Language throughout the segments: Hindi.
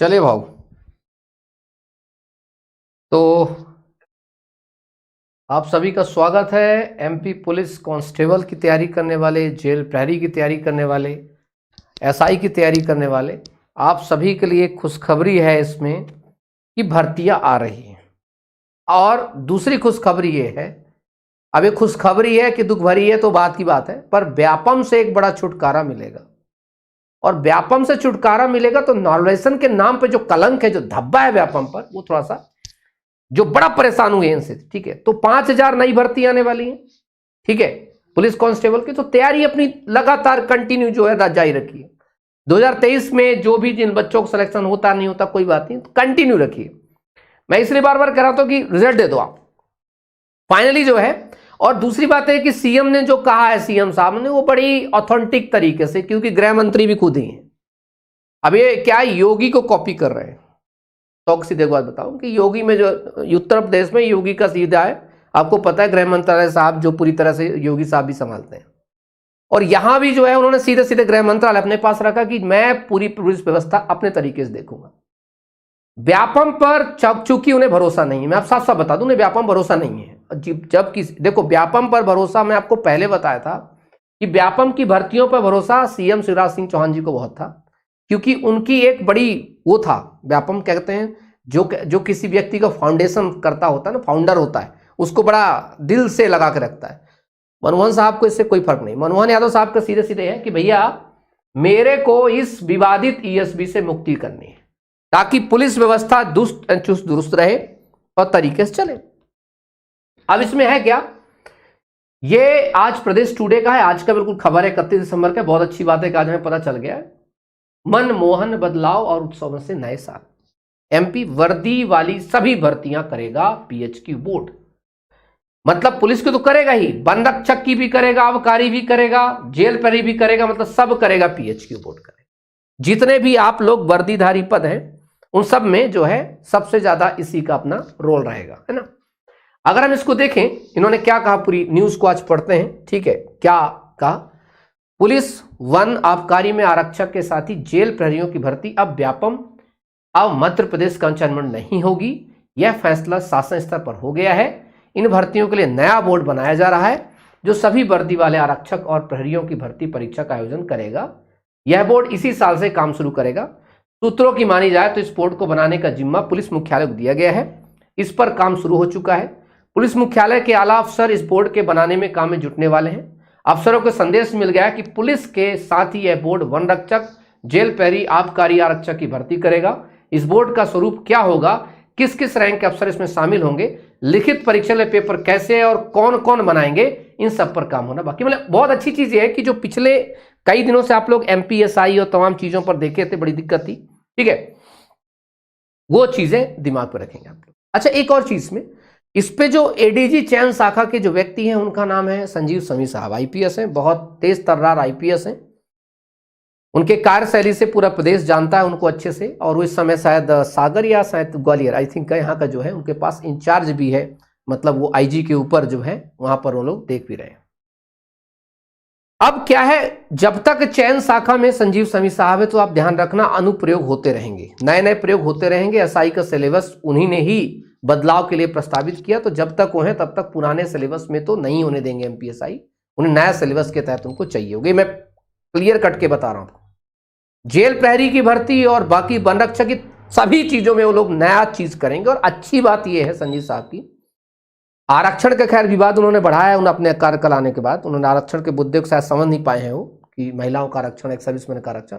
चले भाऊ। तो आप सभी का स्वागत है। एमपी पुलिस कांस्टेबल की तैयारी करने वाले, जेल प्रहरी की तैयारी करने वाले, एसआई की तैयारी करने वाले, आप सभी के लिए खुशखबरी है इसमें कि भर्तियां आ रही हैं। और दूसरी खुशखबरी ये है, अब ये खुशखबरी है कि दुख भरी है तो बात की बात है, पर व्यापम से एक बड़ा छुटकारा मिलेगा। और व्यापम से छुटकारा मिलेगा तो नॉर्मलाइजेशन के नाम पे जो कलंक है, जो धब्बा है व्यापम पर, वो थोड़ा सा जो बड़ा परेशान हुए इनसे। ठीक है, तो 5,000 नई भर्ती आने वाली है। ठीक है, पुलिस कांस्टेबल की तो तैयारी अपनी लगातार कंटिन्यू जो है जारी रखिए। 2023 में जो भी जिन बच्चों को सिलेक्शन होता नहीं होता कोई बात नहीं, तो कंटिन्यू रखिए। मैं इसलिए बार बार कह रहा था कि रिजल्ट दे दो आप फाइनली जो है। और दूसरी बात है कि सीएम ने जो कहा है, सीएम साहब ने, वो बड़ी ऑथेंटिक तरीके से, क्योंकि गृह मंत्री भी खुद ही हैं। अब ये क्या योगी को कॉपी कर रहे हैं। तो सीधे बात बताऊं कि योगी में जो उत्तर प्रदेश में योगी का सीधा है, आपको पता है गृह मंत्रालय साहब जो पूरी तरह से योगी साहब भी संभालते हैं। और यहां भी जो है उन्होंने सीधे सीधे गृह मंत्रालय अपने पास रखा कि मैं पूरी पुलिस व्यवस्था अपने तरीके से देखूंगा। व्यापम पर चूंकि उन्हें भरोसा नहीं है, मैं आप साफ साफ बता दूं, उन्हें व्यापम भरोसा नहीं है। जब किसी देखो व्यापम पर भरोसा, मैं आपको पहले बताया था कि व्यापम की भर्तियों पर भरोसा सीएम शिवराज सिंह चौहान जी को बहुत था, क्योंकि उनकी एक बड़ी वो था, व्यापम कहते हैं जो किसी व्यक्ति का फाउंडेशन करता होता है ना, फाउंडर होता है, उसको बड़ा दिल से लगा के रखता है। मनमोहन साहब को इससे कोई फर्क नहीं। मनमोहन यादव साहब का सीधे सीधे है कि भैया मेरे को इस विवादित ईएसबी से मुक्ति करनी है, ताकि पुलिस व्यवस्था दुष्ट चुस्त दुरुस्त रहे और तरीके से चले। अब इसमें है क्या, ये आज प्रदेश टुडे का है, आज का बिल्कुल खबर है 31 दिसंबर का। बहुत अच्छी बात है कि आज हमें पता चल गया है। मनमोहन बदलाव और उत्सव से नए साल, एमपी वर्दी वाली सभी भर्तियां करेगा पीएचक्यू बोर्ड। मतलब पुलिस की तो करेगा ही, वन रक्षक की भी करेगा, आबकारी भी करेगा, जेल प्रहरी भी करेगा, मतलब सब करेगा पीएचक्यू बोर्ड करेगा। जितने भी आप लोग वर्दीधारी पद हैं उन सब में जो है सबसे ज्यादा इसी का अपना रोल रहेगा, है ना। अगर हम इसको देखें, इन्होंने क्या कहा, पूरी न्यूज को आज पढ़ते हैं। ठीक है, क्या कहा, पुलिस वन आबकारी में आरक्षक के साथ ही जेल प्रहरियों की भर्ती अब व्यापम, अब मध्य प्रदेश का चयन नहीं होगी। यह फैसला शासन स्तर पर हो गया है। इन भर्तियों के लिए नया बोर्ड बनाया जा रहा है जो सभी वर्दी वाले आरक्षक और प्रहरियों की भर्ती परीक्षा का आयोजन करेगा। यह बोर्ड इसी साल से काम शुरू करेगा। सूत्रों की मानी जाए तो इस बोर्ड को बनाने का जिम्मा पुलिस मुख्यालय को दिया गया है। इस पर काम शुरू हो चुका है। पुलिस मुख्यालय के आला अफसर इस बोर्ड के बनाने में काम में जुटने वाले हैं। अफसरों को संदेश मिल गया कि पुलिस के साथ ही यह बोर्ड वन रक्षक, जेल प्रहरी, आबकारी आरक्षक की भर्ती करेगा। इस बोर्ड का स्वरूप क्या होगा, किस किस रैंक के अफसर इसमें शामिल होंगे, लिखित परीक्षा में पेपर कैसे है और कौन कौन बनाएंगे, इन सब पर काम होना बाकी। मतलब बहुत अच्छी चीज है कि जो पिछले कई दिनों से आप लोग एमपीएसआई और तमाम चीजों पर देखे थे, बड़ी दिक्कत थी। ठीक है, वो चीजें दिमाग पर रखेंगे आप लोग। अच्छा, एक और चीज में इस पे जो एडीजी चयन शाखा के जो व्यक्ति हैं उनका नाम है संजीव समी साहब। आईपीएस हैं, बहुत तेज तर्रार आईपीएस हैं। उनके कार्यशैली से पूरा प्रदेश जानता है उनको अच्छे से। और वो इस समय शायद सागर या शायद ग्वालियर, आई थिंक यहाँ का जो है उनके पास इंचार्ज भी है, मतलब वो आईजी के ऊपर जो है वहां पर वो लोग देख भी रहे हैं। अब क्या है, जब तक चयन शाखा में संजीव समी साहब है तो आप ध्यान रखना अनुप्रयोग होते रहेंगे, नए नए प्रयोग होते रहेंगे। एसआई का सिलेबस उन्हीं ने ही बदलाव के लिए प्रस्तावित किया, तो जब तक वो है तब तक पुराने सिलेबस में तो नहीं होने देंगे एमपीएसआई। उन्हें नया सिलेबस के तहत उनको चाहिए होगी। मैं क्लियर कट के बता रहा हूं। जेल प्रहरी की भर्ती और बाकी वन रक्षक की सभी चीजों में वो लोग नया चीज करेंगे। और अच्छी बात यह है संजीव साहब की, आरक्षण का खैर विवाद उन्होंने बढ़ाया उन्हें अपने कार्यकाल आने के बाद। उन्होंने आरक्षण के मुद्दे को शायद समझ नहीं पाए हैं वो, कि महिलाओं का आरक्षण, एक सर्विसमैन का आरक्षण।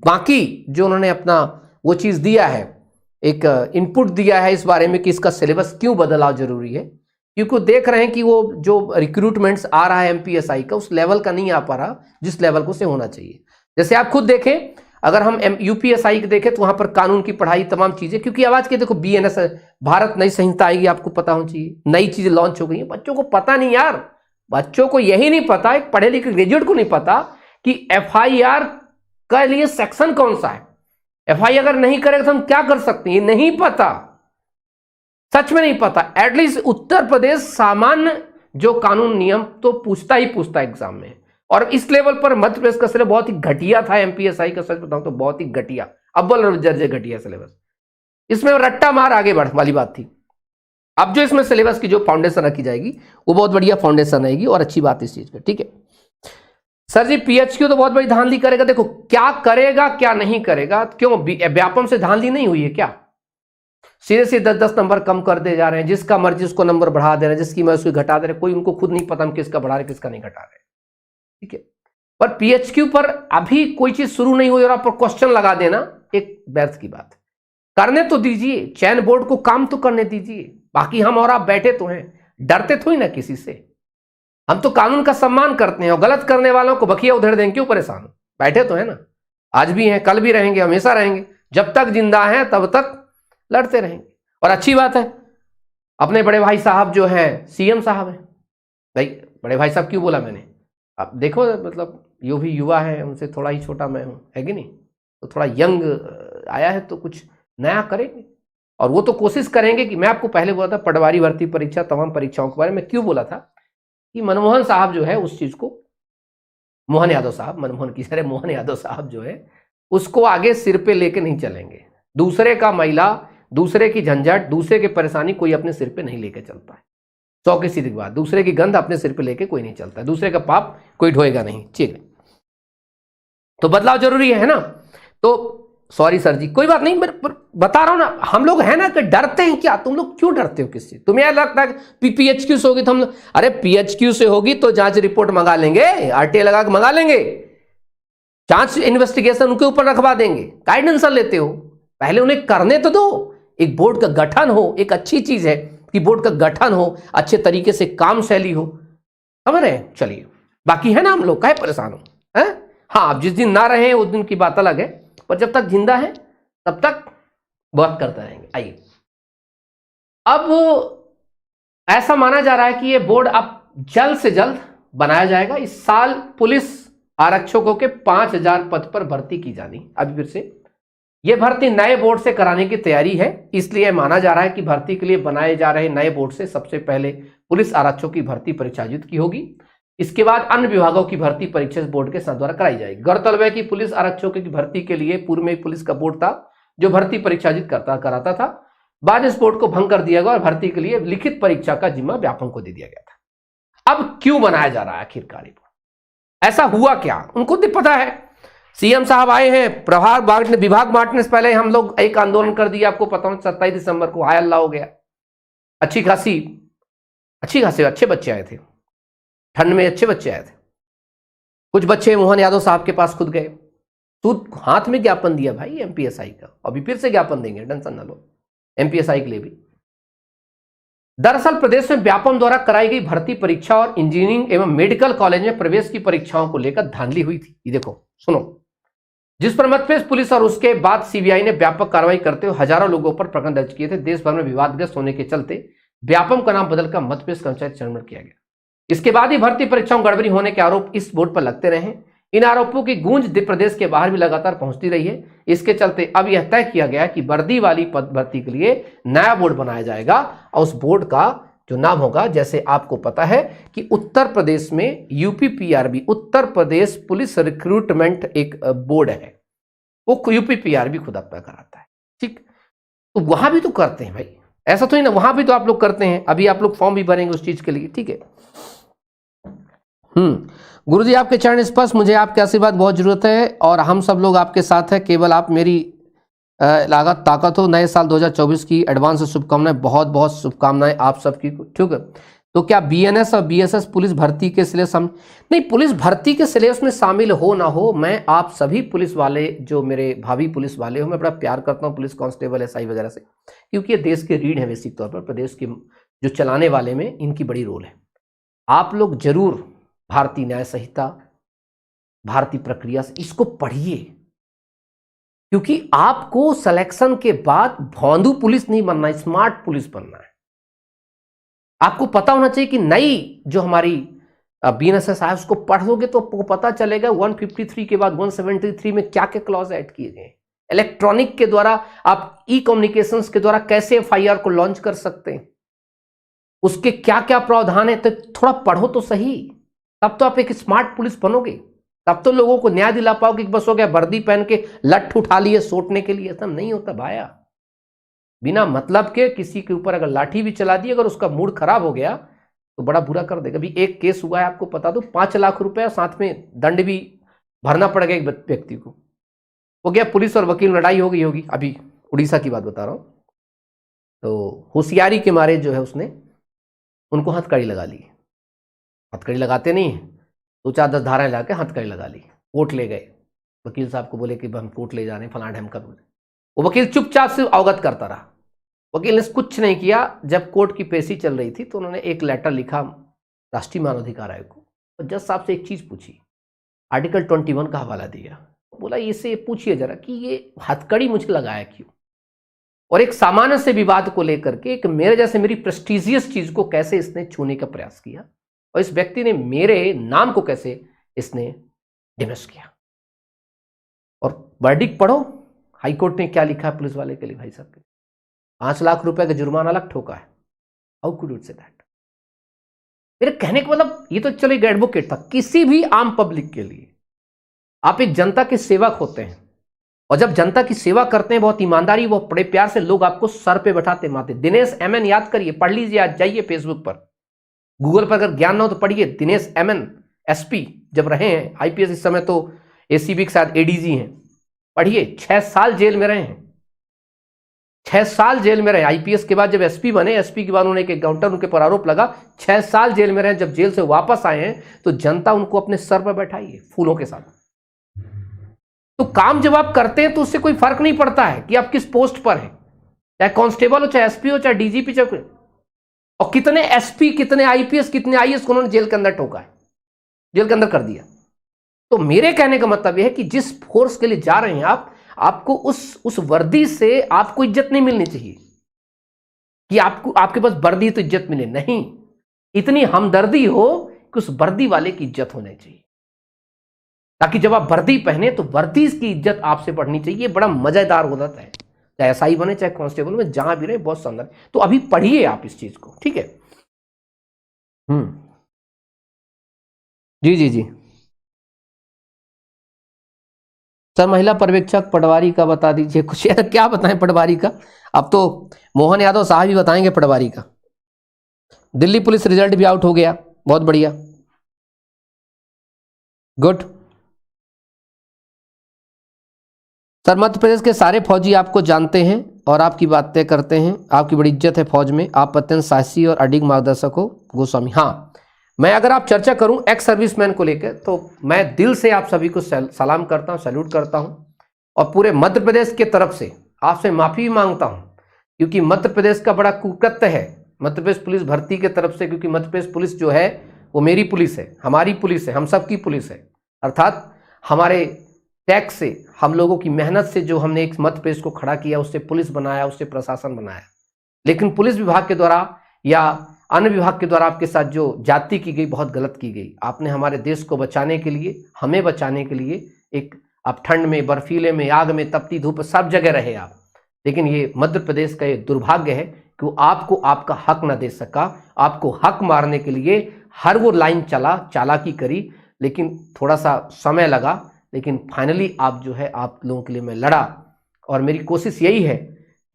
बाकी जो उन्होंने अपना वो चीज दिया है, एक इनपुट दिया है इस बारे में कि इसका सिलेबस क्यों बदलाव जरूरी है, क्योंकि देख रहे हैं कि वो जो रिक्रूटमेंट्स आ रहा है एमपीएसआई का, उस लेवल का नहीं आ पा रहा जिस लेवल को से होना चाहिए। जैसे आप खुद देखें, अगर हम यूपीएसआई के देखें तो वहां पर कानून की पढ़ाई, तमाम चीजें, क्योंकि आवाज के देखो बीएनएस भारत नई संहिता आएगी, आपको पता होना चाहिए, नई चीजें लॉन्च हो गई हैं। बच्चों को पता नहीं यार, बच्चों को यही नहीं पता, एक पढ़े लिखे ग्रेजुएट को नहीं पता कि एफआईआर के लिए सेक्शन कौन सा है। एफआईआर अगर नहीं करेगा तो हम क्या कर सकते हैं, ये नहीं पता, सच में नहीं पता। एटलीस्ट उत्तर प्रदेश सामान्य जो कानून नियम तो पूछता ही पूछता एग्जाम में। और इस लेवल पर मध्य प्रदेश का सिलेबस बहुत ही घटिया था एमपीएसआई का, सच बताऊं तो बहुत ही घटिया। अव्वल दर्जे घटिया सिलेबस, इसमें रट्टा मार आगे बढ़ वाली बात थी। अब जो इसमें सिलेबस की जो फाउंडेशन रखी जाएगी वो बहुत बढ़िया फाउंडेशन रहेगी और अच्छी बात इस चीज पे, ठीक है। सर जी पीएचक्यू तो बहुत बड़ी धांधली करेगा, देखो क्या करेगा क्या नहीं करेगा, क्यों व्यापम से धांधली नहीं हुई है क्या? सीधे सीधे 10-10 नंबर कम कर दे जा रहे हैं, जिसका मर्जी उसको नंबर बढ़ा दे रहे हैं, जिसकी मर्जी उसको घटा दे रहे हैं, कोई उनको खुद नहीं पता हम किसका बढ़ा रहे किसका नहीं घटा रहे, ठीक है। पर पीएचक्यू पर अभी कोई चीज शुरू नहीं हुई और आप पर क्वेश्चन लगा देना एक व्यर्थ की बात है। करने तो दीजिए, चयन बोर्ड को काम तो करने दीजिए, बाकी हम और आप बैठे तो हैं, डरते थोड़ी ना किसी से, हम तो कानून का सम्मान करते हैं और गलत करने वालों को बखिया उधेड़ देंगे, क्यों परेशान हो, बैठे तो है ना, आज भी हैं कल भी रहेंगे हमेशा रहेंगे, जब तक जिंदा हैं तब तक लड़ते रहेंगे। और अच्छी बात है अपने बड़े भाई साहब जो हैं सीएम साहब हैं, भाई बड़े भाई साहब क्यों बोला मैंने, अब देखो मतलब यो भी युवा है, उनसे थोड़ा ही छोटा मैं हूँ, है कि नहीं, तो थोड़ा यंग आया है तो कुछ नया करेंगे और वो तो कोशिश करेंगे कि मैं आपको पहले बोला था पटवारी भर्ती परीक्षा तमाम परीक्षाओं के बारे में क्यों बोला था कि मनमोहन साहब जो है उस चीज को, मोहन यादव साहब, मनमोहन की तरह मोहन यादव साहब जो है उसको आगे सिर पे लेके नहीं चलेंगे, दूसरे का मैला, दूसरे की झंझट, दूसरे की परेशानी कोई अपने सिर पे नहीं लेके चलता है, 100 की सीधी बात, दूसरे की गंध अपने सिर पे लेके कोई नहीं चलता है, दूसरे का पाप कोई ढोएगा नहीं, ठीक है। तो बदलाव जरूरी है ना, तो सॉरी सर जी कोई बात नहीं, मैं बता रहा हूं ना, हम लोग है ना कि डरते हैं क्या, तुम लोग क्यों डरते हो किससे, तुम्हें यार लगता है पीएचक्यू से होगी तो हम, अरे पीएचक्यू से होगी तो जांच रिपोर्ट मंगा लेंगे, आरटीआई लगा के मंगा लेंगे, जांच इन्वेस्टिगेशन उनके ऊपर रखवा देंगे, काय टेंशन लेते हो, पहले उन्हें करने तो दो, एक बोर्ड का गठन हो, एक अच्छी चीज है कि बोर्ड का गठन हो, अच्छे तरीके से काम शैली हो, समझ रहे हैं, चलिए बाकी है ना हम लोग काहे परेशान हो, है हाँ, अब जिस दिन ना रहे उस दिन की बात अलग है, पर जब तक जिंदा है तब तक बात करते रहेंगे। आइए अब ऐसा माना जा रहा है कि यह बोर्ड अब जल्द से जल्द बनाया जाएगा, इस साल पुलिस आरक्षकों के 5000 पद पर भर्ती की जानी, अभी फिर से यह भर्ती नए बोर्ड से कराने की तैयारी है, इसलिए माना जा रहा है कि भर्ती के लिए बनाए जा रहे नए बोर्ड से सबसे पहले पुलिस आरक्षकों की भर्ती परीक्षा आयोजित की होगी, इसके बाद अन्य विभागों की भर्ती परीक्षा बोर्ड के साथ द्वारा कराई जाएगी। गौरतलब है कि पुलिस आरक्षकों की भर्ती के लिए पूर्व में पुलिस का बोर्ड था जो भर्ती परीक्षा आयोजित कराता था, बाद इस बोर्ड को भंग कर दिया गया और भर्ती के लिए लिखित परीक्षा का जिम्मा व्यापम को दे दिया गया था। अब क्यों बनाया जा रहा है आखिरकार बोर्ड, ऐसा हुआ क्या, उनको तो पता है, सीएम साहब आए हैं, प्रभार बांटने विभाग बांटने से पहले हम लोग एक आंदोलन कर दिया, आपको पता हो 27 दिसंबर को, हाय अल्लाह हो गया, अच्छे अच्छे बच्चे आए थे, ठंड में अच्छे बच्चे आए थे, कुछ बच्चे मोहन यादव साहब के पास खुद गए, तो हाथ में ज्ञापन दिया भाई एमपीएसआई का, अभी फिर से ज्ञापन देंगे, टेंशन ना लो, एमपीएसआई के लिए भी। दरअसल प्रदेश में व्यापम द्वारा कराई गई भर्ती परीक्षा और इंजीनियरिंग एवं मेडिकल कॉलेज में प्रवेश की परीक्षाओं को लेकर धांधली हुई थी, ये देखो सुनो, जिस पर मध्यप्रदेश पुलिस और उसके बाद सीबीआई ने व्यापक कार्रवाई करते हुए हजारों लोगों पर प्रकरण दर्ज किए थे। देश भर में विवादग्रस्त होने के चलते व्यापम का नाम बदलकर मध्यप्रदेश कर्मचारी चयन किया गया। इसके बाद ही भर्ती परीक्षाओं में गड़बड़ी होने के आरोप इस बोर्ड पर लगते रहे। इन आरोपों की गूंज प्रदेश के बाहर भी लगातार पहुंचती रही है। इसके चलते अब यह तय किया गया कि वर्दी वाली पद भर्ती के लिए नया बोर्ड बनाया जाएगा और उस बोर्ड का जो नाम होगा, जैसे आपको पता है कि उत्तर प्रदेश में यूपीपीआरबी, उत्तर प्रदेश पुलिस रिक्रूटमेंट एक बोर्ड है, वो यूपीपीआरबी खुद अपना कराता है, ठीक। तो वहां भी तो करते हैं भाई, ऐसा तो ही ना, वहां भी तो आप लोग करते हैं, अभी आप लोग फॉर्म भी भरेंगे उस चीज के लिए, ठीक है। गुरुजी आपके चरण स्पर्श, मुझे आपके आशीर्वाद बहुत जरूरत है और हम सब लोग आपके साथ हैं, केवल आप मेरी लागत ताकत हो। नए साल 2024 की एडवांस शुभकामनाएं, बहुत बहुत शुभकामनाएं आप सबकी, ठीक है। तो क्या बीएनएस और बीएसएस पुलिस भर्ती के सिलेबस नहीं, पुलिस भर्ती के सिलेबस में शामिल हो ना हो, मैं आप सभी पुलिस वाले जो मेरे भावी पुलिस वाले हो, मैं बड़ा प्यार करता हूँ पुलिस कांस्टेबल एसआई वगैरह से, क्योंकि ये देश के रीढ़ है, बेसिक तौर पर प्रदेश के जो चलाने वाले में इनकी बड़ी रोल है। आप लोग जरूर भारतीय न्याय संहिता, भारतीय प्रक्रिया से इसको पढ़िए, क्योंकि आपको सिलेक्शन के बाद भौंदू पुलिस नहीं बनना, स्मार्ट पुलिस बनना है। आपको पता होना चाहिए कि नई जो हमारी बीएनएसएस है उसको पढ़ोगे तो आपको पता चलेगा 153 के बाद 173 में क्या क्या क्लॉज ऐड किए गए। इलेक्ट्रॉनिक के द्वारा आप ई कम्युनिकेशंस के द्वारा कैसे एफआईआर को लॉन्च कर सकते हैं, उसके क्या क्या प्रावधान है, तो थोड़ा पढ़ो तो सही, तब तो आप एक स्मार्ट पुलिस बनोगे। तब तो लोगों को न्याय दिला पाओ कि बस हो गया वर्दी पहन के लठ उठा लिए सोटने के लिए। ऐसा नहीं होता भाया। बिना मतलब के किसी के ऊपर अगर लाठी भी चला दी, अगर उसका मूड खराब हो गया तो बड़ा बुरा कर देगा। अभी एक केस हुआ है, आपको पता दो, 5 लाख रुपए साथ में दंड भी भरना पड़ गया एक व्यक्ति को। वो गया, पुलिस और वकील लड़ाई हो गई होगी, अभी उड़ीसा की बात बता रहा हूं। तो होशियारी के मारे जो है उसने उनको हथकड़ी लगा ली। हथकड़ी लगाते नहीं है, 2-4-10 धाराएं ला के हथकड़ी लगा ली। कोर्ट ले गए, वकील साहब को बोले कि हम कोर्ट ले जा रहे हैं फलाना ढैम का। वो वकील चुपचाप से अवगत करता रहा। वकील ने कुछ नहीं किया। जब कोर्ट की पेशी चल रही थी तो उन्होंने एक लेटर लिखा राष्ट्रीय मानवाधिकार आयोग को, और जज साहब से एक चीज पूछी, आर्टिकल 21 का हवाला दिया। बोला इससे पूछिए जरा कि ये हथकड़ी मुझे लगाया क्यों, और एक सामान्य से विवाद को लेकर के एक मेरे जैसे मेरी प्रेस्टिजियस चीज को कैसे इसने छूने का प्रयास किया, और इस व्यक्ति ने मेरे नाम को कैसे इसने डिमेस किया। और वर्डिक्ट पढ़ो, हाईकोर्ट ने क्या लिखा है पुलिस वाले के लिए भाई साहब के, 5 लाख रुपए का जुर्माना अलग ठोका है। How could you say that? मेरे कहने का मतलब ये तो चलो एक एडवोकेट था, किसी भी आम पब्लिक के लिए आप एक जनता के सेवक होते हैं, और जब जनता की सेवा करते हैं बहुत ईमानदारी, बहुत बड़े प्यार से लोग आपको सर पे बैठाते माते। दिनेश एमएन याद करिए, पढ़ लीजिए, आज जाइए फेसबुक पर, गूगल पर अगर ज्ञान ना हो तो पढ़िए। दिनेश एमएन एसपी जब रहे हैं, आईपीएस इस समय तो एसीबी के साथ एडीजी हैं, पढ़िए। 6 साल जेल में रहे हैं, 6 साल जेल में रहे। आईपीएस के बाद जब एसपी बने, एसपी के बाद उन्होंने एक एनकाउंटर उनके पर आरोप लगा, 6 साल जेल में रहे। जब जेल से वापस आए हैं तो जनता उनको अपने सर पर बैठाई है फूलों के साथ। तो काम जब आप करते हैं तो उससे कोई फर्क नहीं पड़ता है कि आप किस पोस्ट पर हैं, चाहे कांस्टेबल हो, चाहे एसपी हो, चाहे डीजीपी, चाहे। और कितने एसपी, कितने आईपीएस, कितने आईएएस को उन्होंने जेल के अंदर ठोका है, जेल के अंदर कर दिया। तो मेरे कहने का मतलब यह है कि जिस फोर्स के लिए जा रहे हैं आप, आपको उस वर्दी से आपको इज्जत नहीं मिलनी चाहिए कि आपको आपके पास वर्दी तो इज्जत मिले, नहीं। इतनी हमदर्दी हो कि उस वर्दी वाले की इज्जत होनी चाहिए, ताकि जब आप वर्दी पहने तो वर्दी की इज्जत आपसे बढ़नी चाहिए। बड़ा मजेदार हो जाता है, चाहे एसआई बने चाहे कांस्टेबल में, जहां भी रहे, बहुत शानदार। तो अभी पढ़िए आप इस चीज को, ठीक है। जी जी जी सर, महिला पर्यवेक्षक पटवारी का बता दीजिए कुछ। यार क्या बताएं पटवारी का, अब तो मोहन यादव साहब ही बताएंगे पटवारी का। दिल्ली पुलिस रिजल्ट भी आउट हो गया, बहुत बढ़िया, गुड। सर, मध्य प्रदेश के सारे फौजी आपको जानते हैं और आपकी बातें करते हैं, आपकी बड़ी इज्जत है फौज में, आप अत्यंत साहसी और अडिग मार्गदर्शक हो। गोस्वामी, हाँ, मैं अगर आप चर्चा करूं एक्स सर्विसमैन को लेकर, तो मैं दिल से आप सभी को सलाम करता हूं, सैल्यूट करता हूं, और पूरे मध्य प्रदेश के तरफ से आपसे माफी भी मांगता हूं, क्योंकि मध्य प्रदेश का बड़ा कुकृत्य है मध्य प्रदेश पुलिस भर्ती के तरफ से। क्योंकि मध्य प्रदेश पुलिस जो है वो मेरी पुलिस है, हमारी पुलिस है, हम सबकी पुलिस है। अर्थात हमारे टैक्स से, हम लोगों की मेहनत से जो हमने एक मध्य प्रदेश को खड़ा किया, उससे पुलिस बनाया, उससे प्रशासन बनाया। लेकिन पुलिस विभाग के द्वारा या अन्य विभाग के द्वारा आपके साथ जो जाति की गई, बहुत गलत की गई। आपने हमारे देश को बचाने के लिए, हमें बचाने के लिए, एक आप ठंड में, बर्फीले में, आग में, तपती धूप, सब जगह रहे आप। लेकिन ये मध्य प्रदेश का ये दुर्भाग्य है कि वो आपको आपका हक न दे सका। आपको हक मारने के लिए हर वो लाइन चला, चालाकी करी, लेकिन थोड़ा सा समय लगा। लेकिन फाइनली आप जो है, आप लोगों के लिए मैं लड़ा, और मेरी कोशिश यही है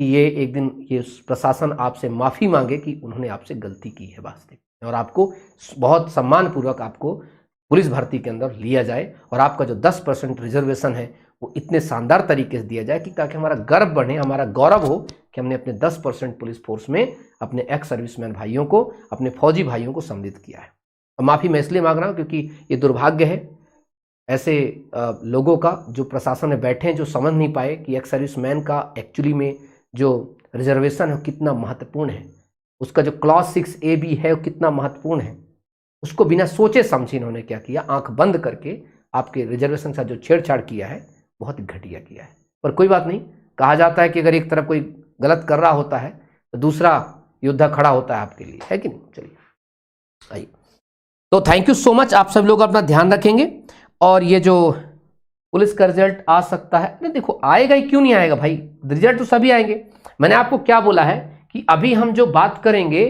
कि ये एक दिन ये प्रशासन आपसे माफ़ी मांगे कि उन्होंने आपसे गलती की है वास्तविक, और आपको बहुत सम्मानपूर्वक आपको पुलिस भर्ती के अंदर लिया जाए, और आपका जो 10% रिजर्वेशन है वो इतने शानदार तरीके से दिया जाए कि ताकि हमारा गर्व बढ़े, हमारा गौरव हो कि हमने अपने 10% पुलिस फोर्स में अपने एक्स सर्विसमैन भाइयों को, अपने फौजी भाइयों को सम्मिलित किया है। और माफ़ी मैं इसलिए मांग रहा हूँ क्योंकि ये दुर्भाग्य है ऐसे लोगों का जो प्रशासन में बैठे हैं, जो समझ नहीं पाए कि एक्स सर्विसमैन का एक्चुअली में जो रिजर्वेशन है कितना महत्वपूर्ण है, उसका जो क्लॉज 6A है वो कितना महत्वपूर्ण है। उसको बिना सोचे समझे इन्होंने क्या किया, आंख बंद करके आपके रिजर्वेशन के साथ जो छेड़छाड़ किया है, बहुत घटिया किया है। पर कोई बात नहीं, कहा जाता है कि अगर एक तरफ कोई गलत कर रहा होता है तो दूसरा योद्धा खड़ा होता है आपके लिए, है कि नहीं। चलिए आइए, तो थैंक यू सो मच। आप सब लोग अपना ध्यान रखेंगे, और ये जो पुलिस का रिजल्ट आ सकता है, नहीं देखो आएगा ही, क्यों नहीं आएगा भाई, रिजल्ट तो सभी आएंगे। मैंने आपको क्या बोला है कि अभी हम जो बात करेंगे,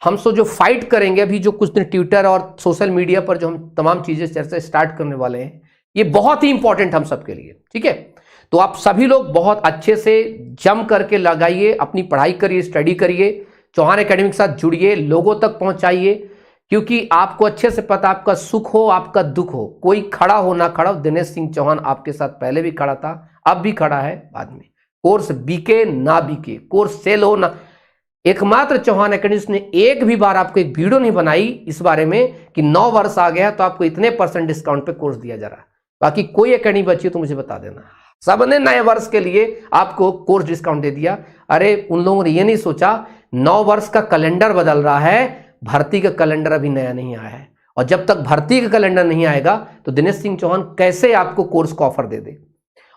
हम जो फाइट करेंगे, अभी जो कुछ दिन ट्विटर और सोशल मीडिया पर जो हम तमाम चीजें चर्चा स्टार्ट करने वाले हैं, ये बहुत ही इंपॉर्टेंट हम सबके लिए, ठीक है। तो आप सभी लोग बहुत अच्छे से जम करके लगाइए, अपनी पढ़ाई करिए, स्टडी करिए, चौहान एकेडमी के साथ जुड़िए, लोगों तक पहुंचाइए, क्योंकि आपको अच्छे से पता, आपका सुख हो आपका दुख हो, कोई खड़ा हो ना खड़ा हो, दिनेश सिंह चौहान आपके साथ पहले भी खड़ा था, अब भी खड़ा है, बाद में। कोर्स बिके ना बिके, कोर्स सेल हो ना, एकमात्र चौहान एकेडमी ने एक भी बार आपको एक वीडियो नहीं बनाई इस बारे में कि 9 वर्ष आ गया तो आपको इतने % डिस्काउंट पे कोर्स दिया जा रहा है। बाकी कोई एकेडमी बची हो तो मुझे बता देना, सबने नए वर्ष के लिए आपको कोर्स डिस्काउंट दे दिया। अरे उन लोगों ने ये नहीं सोचा 9 वर्ष का कैलेंडर बदल रहा है, भर्ती का कैलेंडर अभी नया नहीं आया है, और जब तक भर्ती का कैलेंडर नहीं आएगा तो दिनेश सिंह चौहान कैसे आपको कोर्स का ऑफर दे दे।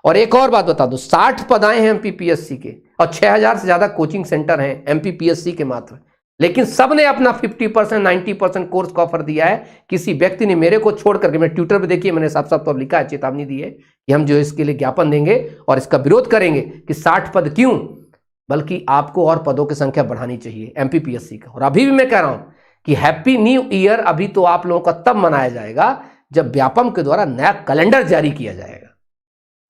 और एक और बात बता दो, 60 पद आए हैं एमपीपीएससी के और 6000 से ज्यादा कोचिंग सेंटर हैं एमपीपीएससी के मात्र, लेकिन सबने अपना 50% 90% कोर्स का ऑफर दिया है। किसी व्यक्ति ने मेरे को छोड़ करके, मैं ट्विटर पे देखिए मैंने साफ साफ तौर लिखा है, चेतावनी दी है कि हम जो इसके लिए ज्ञापन देंगे और इसका विरोध करेंगे कि 60 पद क्यों, बल्कि आपको और पदों की संख्या बढ़ानी चाहिए एमपीपीएससी का। और अभी भी मैं कह रहा हूं कि हैप्पी न्यू ईयर अभी तो आप लोगों का तब मनाया जाएगा जब व्यापम के द्वारा नया कैलेंडर जारी किया जाएगा।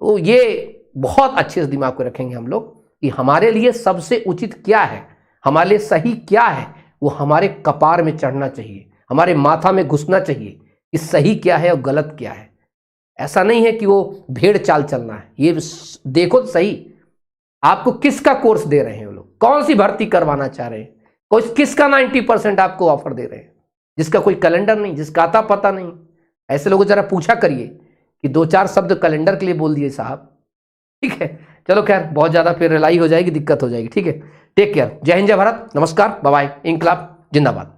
तो ये बहुत अच्छे से दिमाग को रखेंगे हम लोग कि हमारे लिए सबसे उचित क्या है, हमारे लिए सही क्या है, वो हमारे कपार में चढ़ना चाहिए, हमारे माथा में घुसना चाहिए कि सही क्या है और गलत क्या है। ऐसा नहीं है कि वो भेड़ चाल चलना है। ये देखो तो सही, आपको किसका कोर्स दे रहे हैं वो लोग, कौन सी भर्ती करवाना चाह रहे हैं, कोई किसका 90% आपको ऑफर दे रहे हैं, जिसका कोई कैलेंडर नहीं, जिसका आता पता नहीं। ऐसे लोगों जरा पूछा करिए कि 2-4 शब्द कैलेंडर के लिए बोल दिए साहब, ठीक है। चलो खैर, बहुत ज्यादा फिर रिलाई हो जाएगी, दिक्कत हो जाएगी, ठीक है। टेक केयर, जय हिंद जय भारत, नमस्कार, बाय बाय, इंकलाब जिंदाबाद।